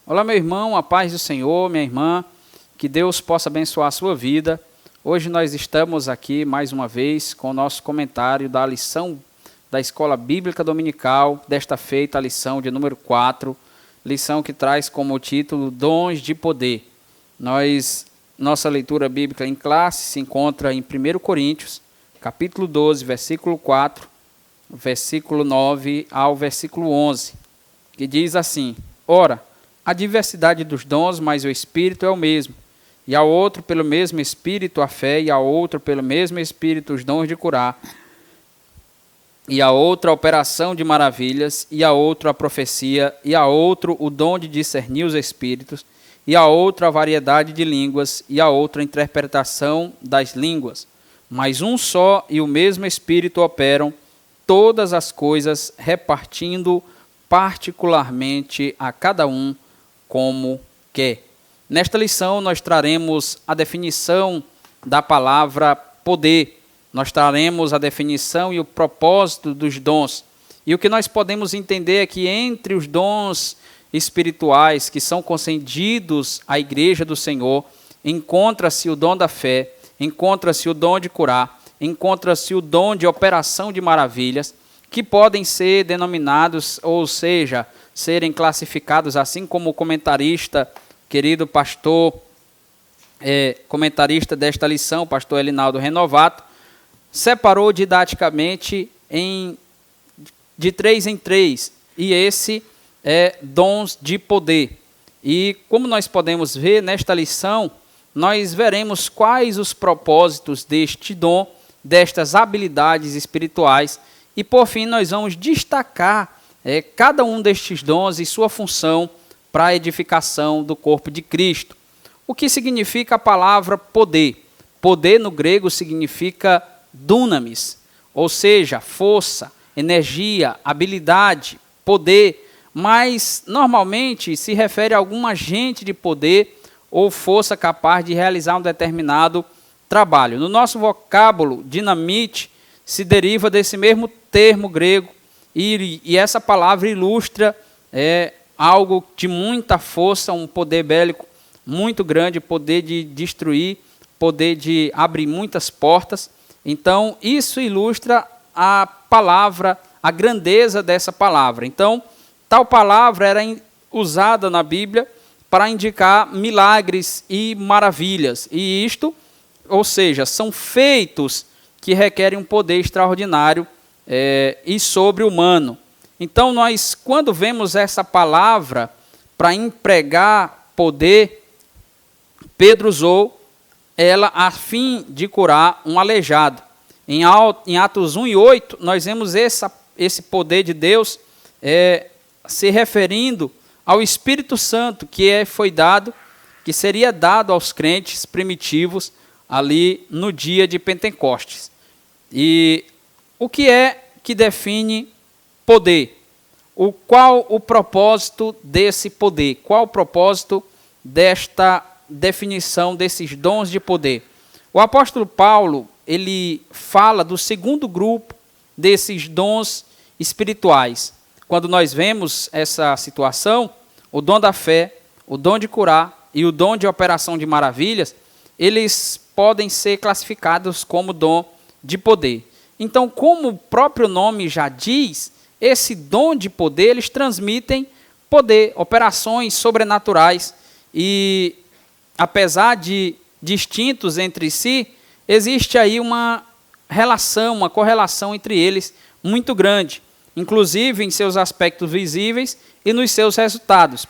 Olá, meu irmão, a paz do Senhor, minha irmã, que Deus possa abençoar a sua vida. Hoje nós estamos aqui mais uma vez com o nosso comentário da lição da Escola Bíblica Dominical, desta feita a lição de número 4, lição que traz como título Dons de Poder. Nossa leitura bíblica em classe se encontra em 1 Coríntios, capítulo 12, versículo 4, versículo 9 ao versículo 11, que diz assim: Ora, a diversidade dos dons, mas o Espírito é o mesmo. E ao outro pelo mesmo Espírito a fé, e ao outro pelo mesmo Espírito os dons de curar, e a outra a operação de maravilhas, e a outro a profecia, e a outro o dom de discernir os Espíritos, e a outra a variedade de línguas, e a outra a interpretação das línguas. Mas um só e o mesmo Espírito operam todas as coisas, repartindo particularmente a cada um como quer. Nesta lição nós traremos a definição da palavra poder, nós traremos a definição e o propósito dos dons. E o que nós podemos entender é que entre os dons espirituais que são concedidos à igreja do Senhor, encontra-se o dom da fé, encontra-se o dom de curar, encontra-se o dom de operação de maravilhas, que podem ser denominados, ou seja, serem classificados, assim como o comentarista, querido pastor, comentarista desta lição, o pastor Elinaldo Renovato, separou didaticamente de 3 em 3, e esse é dons de poder. E como nós podemos ver nesta lição, nós veremos quais os propósitos deste dom, destas habilidades espirituais, e por fim nós vamos destacar cada um destes dons e sua função para a edificação do corpo de Cristo. O que significa a palavra poder? Poder no grego significa dunamis, ou seja, força, energia, habilidade, poder, mas normalmente se refere a algum agente de poder ou força capaz de realizar um determinado trabalho. No nosso vocábulo, dinamite se deriva desse mesmo termo grego, e essa palavra ilustra algo de muita força, um poder bélico muito grande, poder de destruir, poder de abrir muitas portas. Então, isso ilustra a palavra, a grandeza dessa palavra. Então, tal palavra era usada na Bíblia para indicar milagres e maravilhas. E isto, ou seja, são feitos que requerem um poder extraordinário e sobre-humano. Então, nós, quando vemos essa palavra para empregar poder, Pedro usou ela a fim de curar um aleijado. Em Atos 1 e 8, nós vemos esse poder de Deus se referindo ao Espírito Santo que seria dado aos crentes primitivos ali no dia de Pentecostes. E o que é que define poder? Qual o propósito desse poder? Qual o propósito desta definição desses dons de poder? O apóstolo Paulo, ele fala do segundo grupo desses dons espirituais. Quando nós vemos essa situação, o dom da fé, o dom de curar e o dom de operação de maravilhas, eles podem ser classificados como dom de poder. Então, como o próprio nome já diz, esse dom de poder, eles transmitem poder, operações sobrenaturais, e apesar de distintos entre si, existe aí uma relação, uma correlação entre eles muito grande, inclusive em seus aspectos visíveis e nos seus resultados.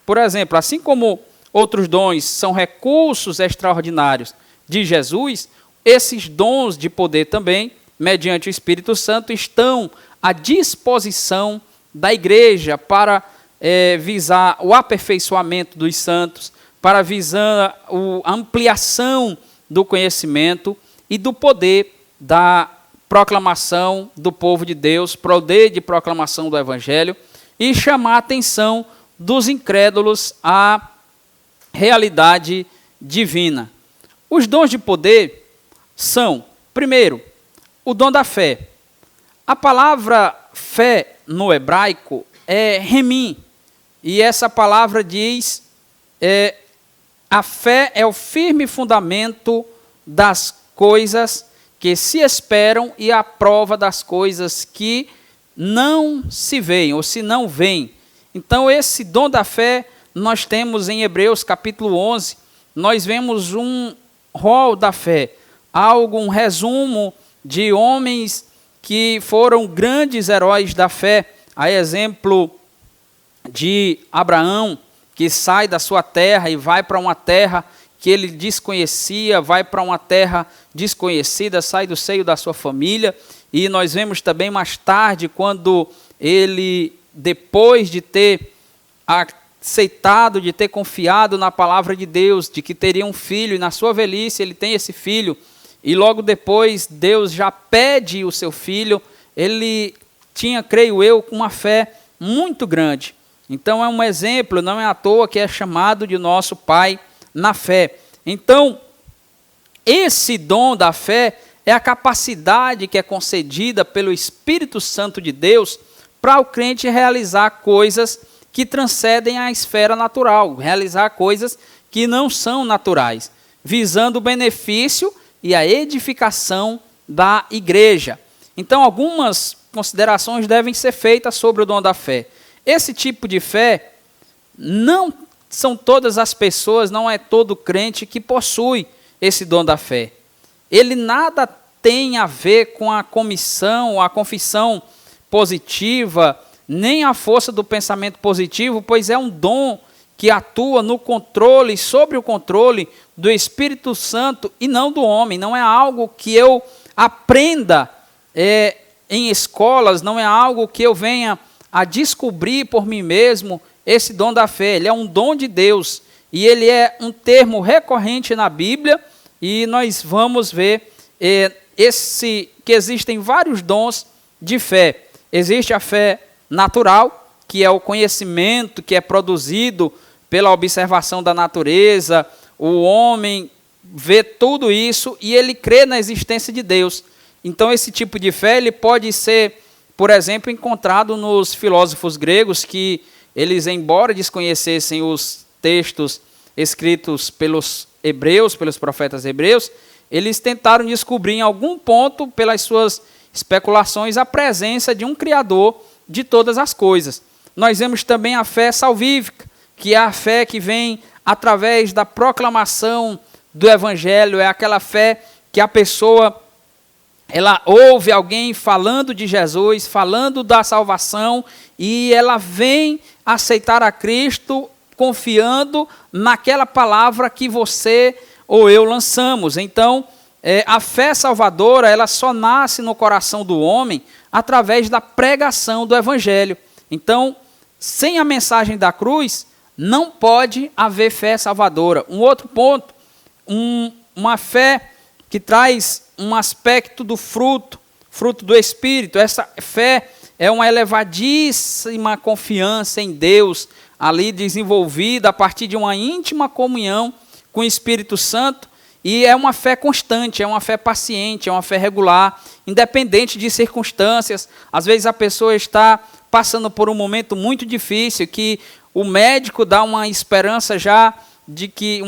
Por exemplo, assim como outros dons são recursos extraordinários de Jesus, esses dons de poder também, mediante o Espírito Santo, estão à disposição da igreja para visar o aperfeiçoamento dos santos, para visar a ampliação do conhecimento e do poder da proclamação do povo de Deus, poder de proclamação do Evangelho, e chamar a atenção dos incrédulos à realidade divina. Os dons de poder são, primeiro, o dom da fé. A palavra fé no hebraico é remim, e essa palavra diz, a fé é o firme fundamento das coisas que se esperam e a prova das coisas que não se veem, ou se não veem. Então, esse dom da fé, nós temos em Hebreus capítulo 11, nós vemos um rol da fé, um resumo de homens que foram grandes heróis da fé, a exemplo de Abraão, que sai da sua terra e vai para uma terra que ele desconhecia, vai para uma terra desconhecida, sai do seio da sua família. E nós vemos também mais tarde, quando ele, depois de ter aceitado, de ter confiado na palavra de Deus, de que teria um filho, e na sua velhice ele tem esse filho, e logo depois Deus já pede o seu filho, ele tinha, creio eu, uma fé muito grande. Então é um exemplo, não é à toa que é chamado de nosso pai na fé. Então, esse dom da fé é a capacidade que é concedida pelo Espírito Santo de Deus para o crente realizar coisas que transcendem a esfera natural, realizar coisas que não são naturais, visando o benefício e a edificação da igreja. Então, algumas considerações devem ser feitas sobre o dom da fé. Esse tipo de fé não são todas as pessoas, não é todo crente que possui esse dom da fé. Ele nada tem a ver com a confissão positiva, nem a força do pensamento positivo, pois é um dom que atua no controle, sobre o controle do Espírito Santo e não do homem. Não é algo que eu aprenda em escolas, não é algo que eu venha a descobrir por mim mesmo. Esse dom da fé, ele é um dom de Deus, e ele é um termo recorrente na Bíblia, e nós vamos ver que existem vários dons de fé. Existe a fé natural, que é o conhecimento que é produzido pela observação da natureza. O homem vê tudo isso e ele crê na existência de Deus. Então, esse tipo de fé ele pode ser, por exemplo, encontrado nos filósofos gregos, que eles, embora desconhecessem os textos escritos pelos hebreus, pelos profetas hebreus, eles tentaram descobrir em algum ponto, pelas suas especulações, a presença de um Criador de todas as coisas. Nós vemos também a fé salvífica, que é a fé que vem através da proclamação do Evangelho, é aquela fé que a pessoa ela ouve alguém falando de Jesus, falando da salvação, e ela vem aceitar a Cristo confiando naquela palavra que você ou eu lançamos. Então, a fé salvadora, ela só nasce no coração do homem através da pregação do Evangelho. Então, sem a mensagem da cruz, não pode haver fé salvadora. Um outro ponto, uma fé que traz um aspecto do fruto do Espírito. Essa fé é uma elevadíssima confiança em Deus, ali desenvolvida a partir de uma íntima comunhão com o Espírito Santo, e é uma fé constante, é uma fé paciente, é uma fé regular, independente de circunstâncias. Às vezes a pessoa está passando por um momento muito difícil, que o médico dá uma esperança já de que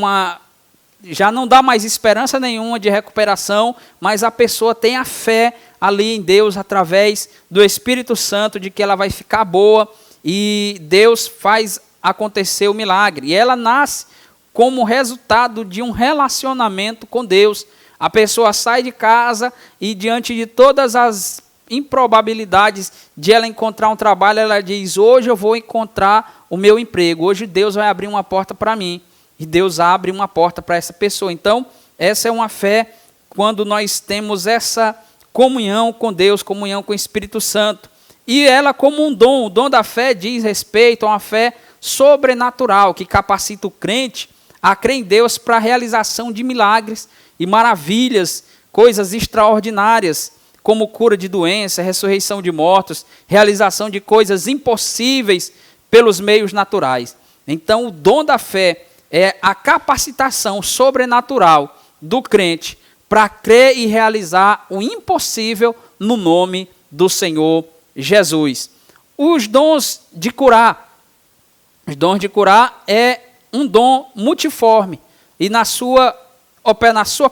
já não dá mais esperança nenhuma de recuperação, mas a pessoa tem a fé ali em Deus, através do Espírito Santo, de que ela vai ficar boa, e Deus faz acontecer o milagre. E ela nasce como resultado de um relacionamento com Deus. A pessoa sai de casa e, diante de todas as improbabilidades de ela encontrar um trabalho, ela diz: hoje eu vou encontrar o meu emprego, hoje Deus vai abrir uma porta para mim. E Deus abre uma porta para essa pessoa. Então, essa é uma fé quando nós temos essa comunhão com Deus, comunhão com o Espírito Santo. E ela, como um dom, o dom da fé diz respeito a uma fé sobrenatural, que capacita o crente a crer em Deus para a realização de milagres e maravilhas, coisas extraordinárias, como cura de doença, ressurreição de mortos, realização de coisas impossíveis pelos meios naturais. Então, o dom da fé é a capacitação sobrenatural do crente para crer e realizar o impossível no nome do Senhor Jesus. Os dons de curar. Os dons de curar é um dom multiforme, e na sua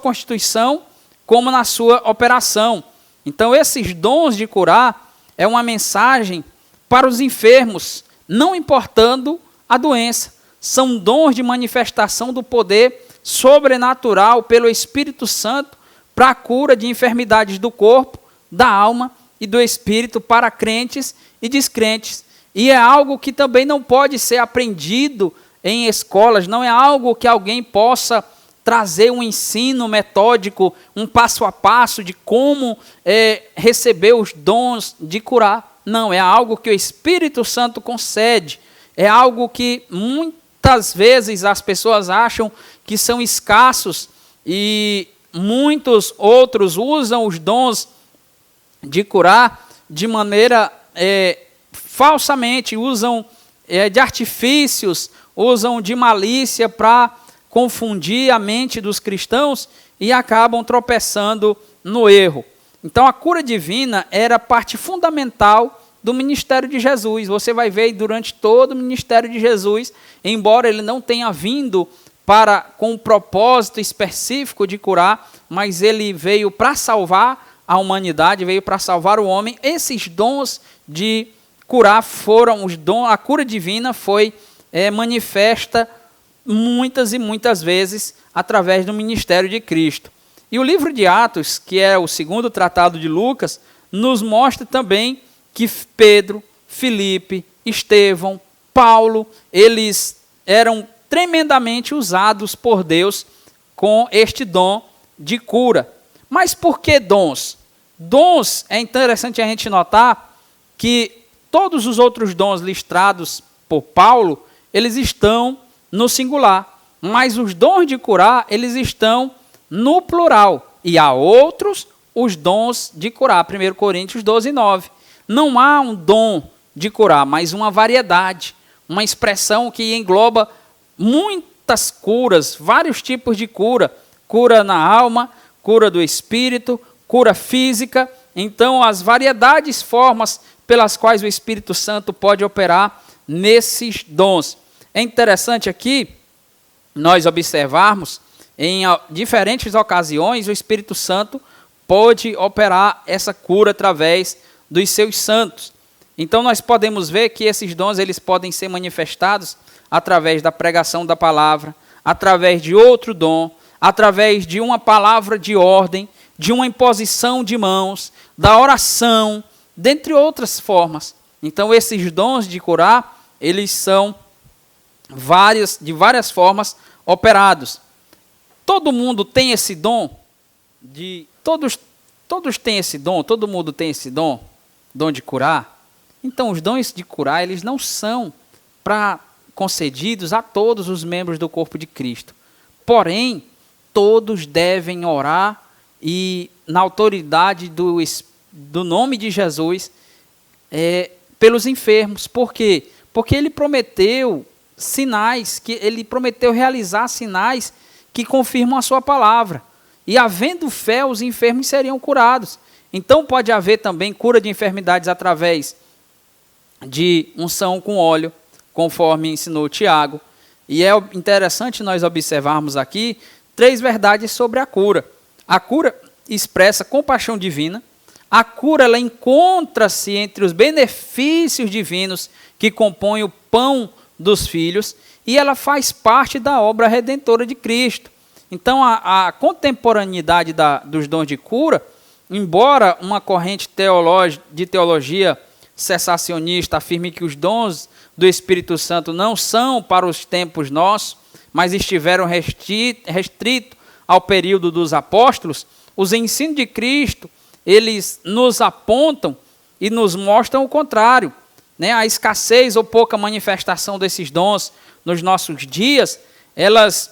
constituição, como na sua operação. Então, esses dons de curar é uma mensagem para os enfermos, não importando a doença. São dons de manifestação do poder sobrenatural pelo Espírito Santo para a cura de enfermidades do corpo, da alma e do espírito para crentes e descrentes. E é algo que também não pode ser aprendido em escolas, não é algo que alguém possa trazer um ensino metódico, um passo a passo de como receber os dons de curar. Não, é algo que o Espírito Santo concede. É algo que muitas vezes as pessoas acham que são escassos e muitos outros usam os dons de curar de maneira falsamente, usam de artifícios, usam de malícia para confundir a mente dos cristãos e acabam tropeçando no erro. Então a cura divina era parte fundamental do ministério de Jesus. Você vai ver durante todo o ministério de Jesus, embora ele não tenha vindo com um propósito específico de curar, mas ele veio para salvar a humanidade, veio para salvar o homem. Esses dons de curar foram os dons, a cura divina foi manifesta muitas e muitas vezes através do ministério de Cristo. E o livro de Atos, que é o segundo tratado de Lucas, nos mostra também que Pedro, Filipe, Estevão, Paulo, eles eram tremendamente usados por Deus com este dom de cura. Mas por que dons? Dons, é interessante a gente notar que todos os outros dons listados por Paulo, eles estão no singular, mas os dons de curar, eles estão no plural. E há outros, os dons de curar. 1 Coríntios 12, 9. Não há um dom de curar, mas uma variedade, uma expressão que engloba muitas curas, vários tipos de cura. Cura na alma, cura do espírito, cura física. Então, as variedades formas pelas quais o Espírito Santo pode operar nesses dons. É interessante aqui nós observarmos, em diferentes ocasiões, o Espírito Santo pode operar essa cura através dos seus santos. Então, nós podemos ver que esses dons eles podem ser manifestados através da pregação da palavra, através de outro dom, através de uma palavra de ordem, de uma imposição de mãos, da oração, dentre outras formas. Então, esses dons de curar, eles são de várias formas operados. Todo mundo tem esse dom todos têm esse dom, todo mundo tem esse dom de curar. Então, os dons de curar, eles não são concedidos a todos os membros do corpo de Cristo. Porém, todos devem orar e, na autoridade do nome de Jesus, pelos enfermos. Por quê? Porque ele prometeu ele prometeu realizar sinais que confirmam a sua palavra. E havendo fé, os enfermos seriam curados. Então pode haver também cura de enfermidades através de unção com óleo, conforme ensinou Tiago. E é interessante nós observarmos aqui 3 verdades sobre a cura. A cura expressa compaixão divina. A cura ela encontra-se entre os benefícios divinos que compõem o pão dos filhos, e ela faz parte da obra redentora de Cristo. Então, a contemporaneidade dos dons de cura, embora uma corrente de teologia cessacionista afirme que os dons do Espírito Santo não são para os tempos nossos, mas estiveram restritos ao período dos apóstolos, os ensinos de Cristo, eles nos apontam e nos mostram o contrário. A escassez ou pouca manifestação desses dons nos nossos dias, elas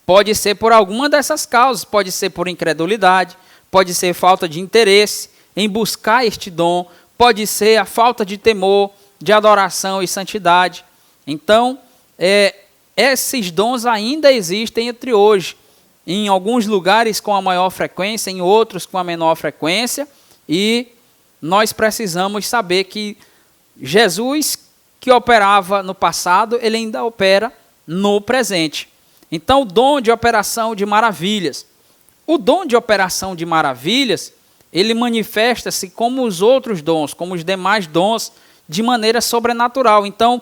pode ser por alguma dessas causas, pode ser por incredulidade, pode ser falta de interesse em buscar este dom, pode ser a falta de temor, de adoração e santidade. Então, esses dons ainda existem entre hoje, em alguns lugares com a maior frequência, em outros com a menor frequência, e nós precisamos saber que Jesus que operava no passado, ele ainda opera no presente. Então, o dom de operação de maravilhas. O dom de operação de maravilhas, ele manifesta-se como os outros dons, como os demais dons, de maneira sobrenatural. Então,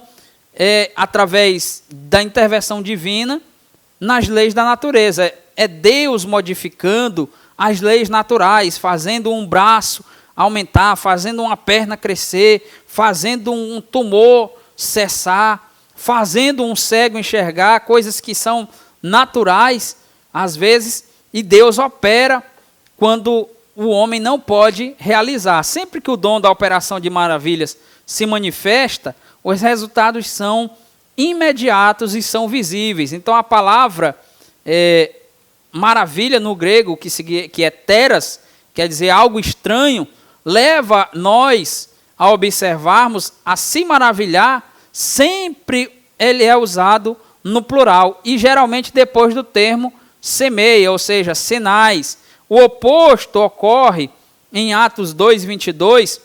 através da intervenção divina nas leis da natureza. É Deus modificando as leis naturais, fazendo um braço aumentar, fazendo uma perna crescer, fazendo um tumor cessar, fazendo um cego enxergar, coisas que são naturais, às vezes, e Deus opera quando o homem não pode realizar. Sempre que o dom da operação de maravilhas se manifesta, os resultados são imediatos e são visíveis. Então, a palavra maravilha no grego, que é teras, quer dizer algo estranho, leva nós a observarmos, a se maravilhar, sempre ele é usado no plural, e geralmente depois do termo semeia, ou seja, sinais. O oposto ocorre em Atos 2:22,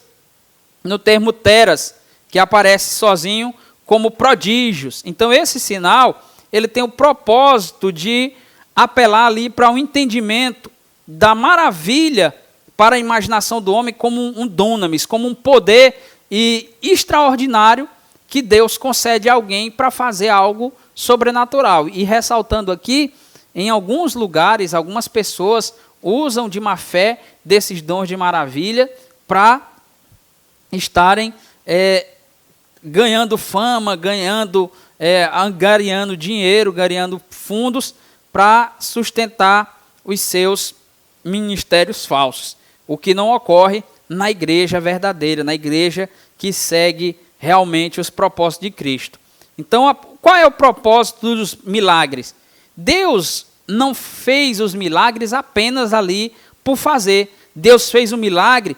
no termo teras, que aparece sozinho como prodígios. Então, esse sinal, ele tem o propósito de apelar ali para um entendimento da maravilha para a imaginação do homem como um dunamis, como um poder extraordinário que Deus concede a alguém para fazer algo sobrenatural. E ressaltando aqui, em alguns lugares, algumas pessoas usam de má fé desses dons de maravilha para estarem ganhando fama, angariando dinheiro, angariando fundos para sustentar os seus ministérios falsos. O que não ocorre na igreja verdadeira, na igreja que segue realmente os propósitos de Cristo. Então, qual é o propósito dos milagres? Deus não fez os milagres apenas ali por fazer. Deus fez o milagre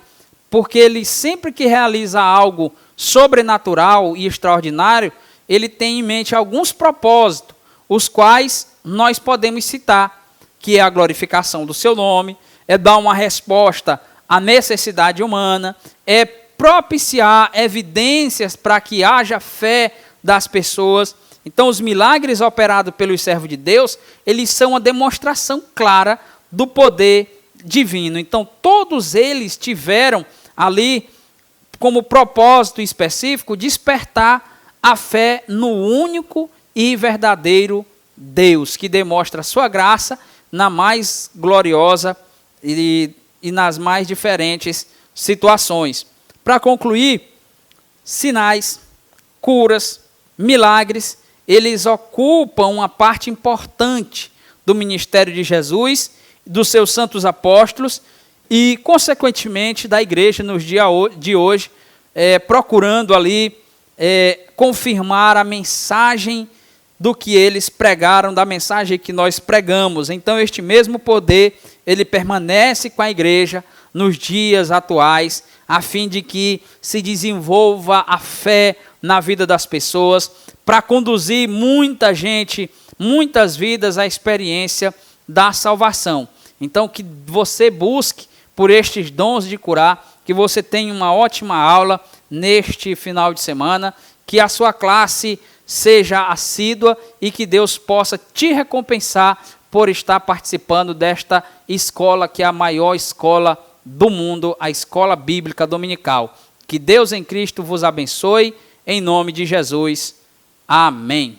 porque ele sempre que realiza algo sobrenatural e extraordinário, ele tem em mente alguns propósitos, os quais nós podemos citar, que é a glorificação do seu nome, é dar uma resposta à necessidade humana, é propiciar evidências para que haja fé das pessoas. Então, os milagres operados pelos servos de Deus, eles são uma demonstração clara do poder divino. Então, todos eles tiveram ali como propósito específico despertar a fé no único e verdadeiro Deus, que demonstra a sua graça na mais gloriosa e nas mais diferentes situações. Para concluir, sinais, curas, milagres, eles ocupam uma parte importante do ministério de Jesus, dos seus santos apóstolos e, consequentemente, da igreja nos dias de hoje, procurando ali confirmar a mensagem do que eles pregaram, da mensagem que nós pregamos. Então, este mesmo poder, ele permanece com a igreja nos dias atuais, a fim de que se desenvolva a fé na vida das pessoas, para conduzir muita gente, muitas vidas à experiência da salvação. Então, que você busque por estes dons de curar, que você tenha uma ótima aula neste final de semana, que a sua classe seja assídua e que Deus possa te recompensar por estar participando desta escola, que é a maior escola do mundo, a Escola Bíblica Dominical. Que Deus em Cristo vos abençoe, em nome de Jesus. Amém.